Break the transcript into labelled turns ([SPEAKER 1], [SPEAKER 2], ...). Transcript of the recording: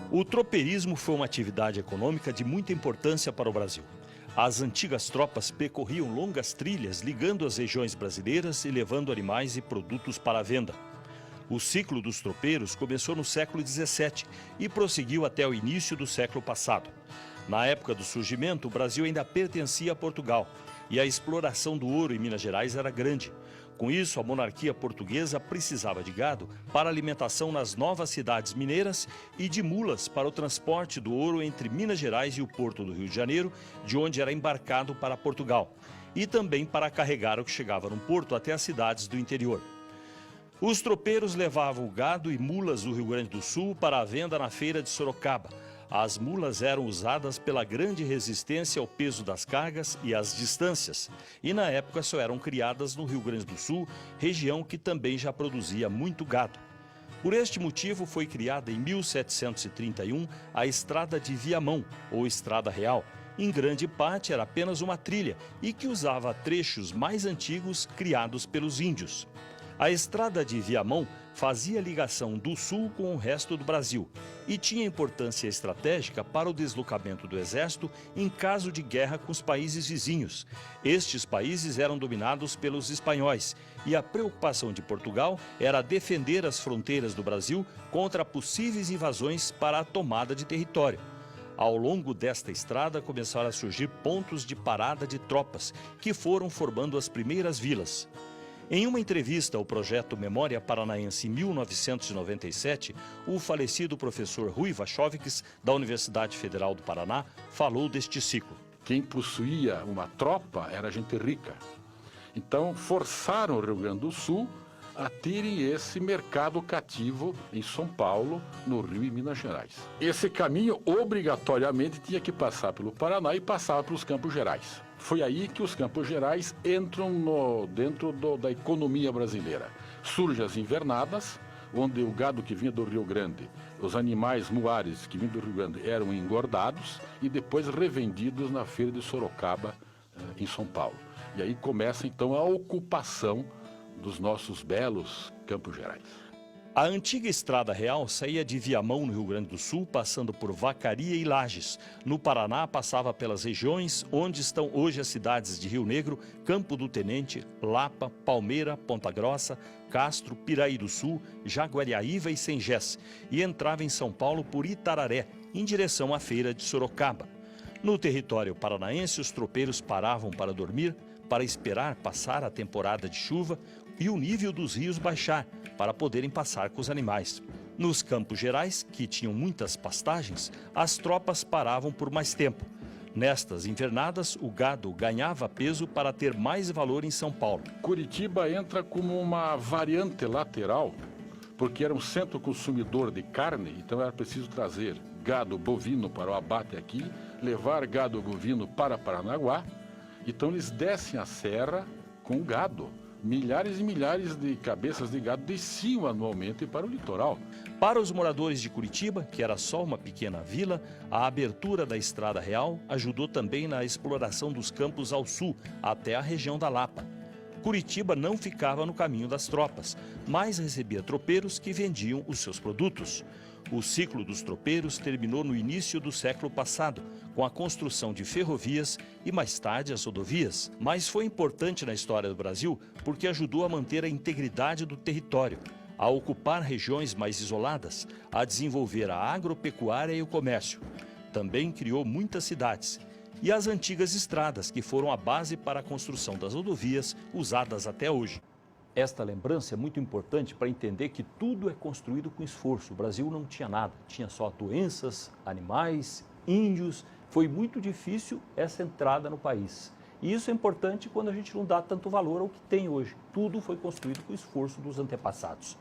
[SPEAKER 1] O tropeirismo foi uma atividade econômica de muita importância para o Brasil. As antigas tropas percorriam longas trilhas ligando as regiões brasileiras e levando animais e produtos para a venda. O ciclo dos tropeiros começou no século XVII e prosseguiu até o início do século passado. Na época do surgimento, o Brasil ainda pertencia a Portugal e a exploração do ouro em Minas Gerais era grande. Com isso, a monarquia portuguesa precisava de gado para alimentação nas novas cidades mineiras e de mulas para o transporte do ouro entre Minas Gerais e o porto do Rio de Janeiro, de onde era embarcado para Portugal, e também para carregar o que chegava no porto até as cidades do interior. Os tropeiros levavam o gado e mulas do Rio Grande do Sul para a venda na feira de Sorocaba. As mulas eram usadas pela grande resistência ao peso das cargas e às distâncias, e na época só eram criadas no Rio Grande do Sul, região que também já produzia muito gado. Por este motivo foi criada em 1731 a Estrada de Viamão, ou Estrada Real. Em grande parte era apenas uma trilha e que usava trechos mais antigos criados pelos índios. A Estrada de Viamão fazia ligação do sul com o resto do Brasil e tinha importância estratégica para o deslocamento do exército em caso de guerra com os países vizinhos. Estes países eram dominados pelos espanhóis e a preocupação de Portugal era defender as fronteiras do Brasil contra possíveis invasões para a tomada de território. Ao longo desta estrada começaram a surgir pontos de parada de tropas, que foram formando as primeiras vilas. Em uma entrevista ao projeto Memória Paranaense em 1997, o falecido professor Rui Wachowicz, da Universidade Federal do Paraná, falou deste ciclo.
[SPEAKER 2] Quem possuía uma tropa era gente rica. Então, forçaram o Rio Grande do Sul a terem esse mercado cativo em São Paulo, no Rio e Minas Gerais. Esse caminho, obrigatoriamente, tinha que passar pelo Paraná e passava pelos Campos Gerais. Foi aí que os Campos Gerais entram dentro da economia brasileira. Surgem as invernadas, onde o gado que vinha do Rio Grande, os animais muares que vinham do Rio Grande eram engordados e depois revendidos na feira de Sorocaba, em São Paulo. E aí começa então a ocupação dos nossos belos Campos Gerais.
[SPEAKER 1] A antiga Estrada Real saía de Viamão, no Rio Grande do Sul, passando por Vacaria e Lages. No Paraná, passava pelas regiões onde estão hoje as cidades de Rio Negro, Campo do Tenente, Lapa, Palmeira, Ponta Grossa, Castro, Piraí do Sul, Jaguariaíva e Sengés, e entrava em São Paulo por Itararé, em direção à feira de Sorocaba. No território paranaense, os tropeiros paravam para dormir, para esperar passar a temporada de chuva e o nível dos rios baixar, para poderem passar com os animais. Nos Campos Gerais, que tinham muitas pastagens, as tropas paravam por mais tempo. Nestas invernadas, o gado ganhava peso para ter mais valor em São Paulo.
[SPEAKER 2] Curitiba entra como uma variante lateral, porque era um centro consumidor de carne, então era preciso trazer gado bovino para o abate aqui, levar gado bovino para Paranaguá. Então eles descem a serra com gado. Milhares e milhares de cabeças de gado desciam anualmente para o litoral.
[SPEAKER 1] Para os moradores de Curitiba, que era só uma pequena vila, a abertura da Estrada Real ajudou também na exploração dos campos ao sul, até a região da Lapa. Curitiba não ficava no caminho das tropas, mas recebia tropeiros que vendiam os seus produtos. O ciclo dos tropeiros terminou no início do século passado, com a construção de ferrovias e mais tarde as rodovias. Mas foi importante na história do Brasil porque ajudou a manter a integridade do território, a ocupar regiões mais isoladas, a desenvolver a agropecuária e o comércio. Também criou muitas cidades e as antigas estradas, que foram a base para a construção das rodovias usadas até hoje. Esta lembrança é muito importante para entender que tudo é construído com esforço. O Brasil não tinha nada, tinha só doenças, animais, índios. Foi muito difícil essa entrada no país. E isso é importante quando a gente não dá tanto valor ao que tem hoje. Tudo foi construído com esforço dos antepassados.